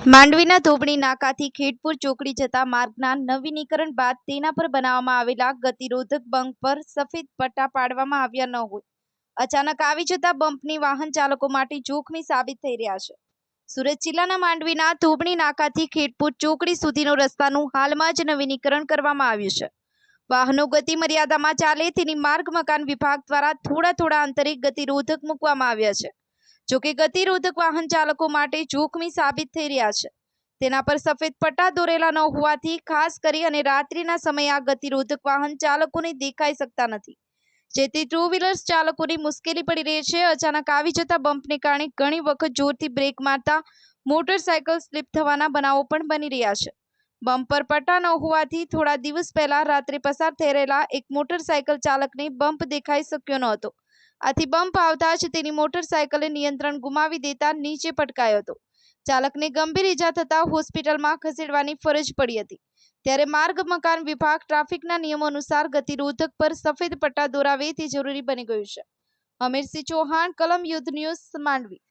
માંડવીના ધોબણી નાકાથી ખેડપુર ચોકડી જતા માર્ગના નવીનીકરણ બાદ તેના પર બનાવવામાં આવેલા ગતિરોધક બમ્પ પર સફેદ પટ્ટા પાડવામાં આવ્યા ન હોય અચાનક આવી જતા બમ્પની વાહન ચાલકો માટે જોખમી સાબિત થઈ રહ્યા છે। સુરત જિલ્લાના માંડવીના ધોબણી નાકાથી ખેડપુર ચોકડી સુધીનો રસ્તાનું હાલમાં જ નવીનીકરણ કરવામાં આવ્યું છે। વાહનો ગતિ મર્યાદામાં ચાલે તેની માર્ગ મકાન વિભાગ દ્વારા થોડા અંતરે ગતિરોધક મૂકવામાં આવ્યા છે। જોકે ગતિરોધક વાહન ચાલકો માટે જોખમી સાબિત થઈ રહ્યા છે। તેના પર સફેદ પટ્ટા દોરેલા ન હોવાથી ખાસ કરી અને રાત્રિના સમયે આ ગતિરોધક વાહન ચાલકોને દેખાઈ શકતા નથી, જેથી ટુ વ્હીલર્સ ચાલકોને મુશ્કેલી પડી રહી છે। અચાનક આવી જતા બમ્પને કારણે ઘણી વખત જોરથી બ્રેક મારતા મોટરસાયકલ સ્લીપ થવાના બનાવો પણ બની રહ્યા છે। બમ્પ પર પટ્ટા ન હોવાથી થોડા દિવસ પહેલા રાત્રે પસાર થઈ રહેલા એક મોટરસાયકલ ચાલકને બમ્પ દેખાઈ શક્યો ન હતો। આથી બમ્પ આવતા જ તેની મોટરસાયકલે નિયંત્રણ ગુમાવી દેતા નીચે પટકાયો હતો। ચાલકને ગંભીર ઈજા થતા હોસ્પિટલમાં ખસેડવાની ફરજ પડી હતી। ત્યારે માર્ગ મકાન વિભાગ ટ્રાફિકના નિયમો અનુસાર ગતિરોધક પર સફેદ પટ્ટા દોરાવે તે જરૂરી બની ગયું છે। અમીરસિંહ ચૌહાણ, કલમ યુદ્ધ ન્યૂઝ, માંડવી।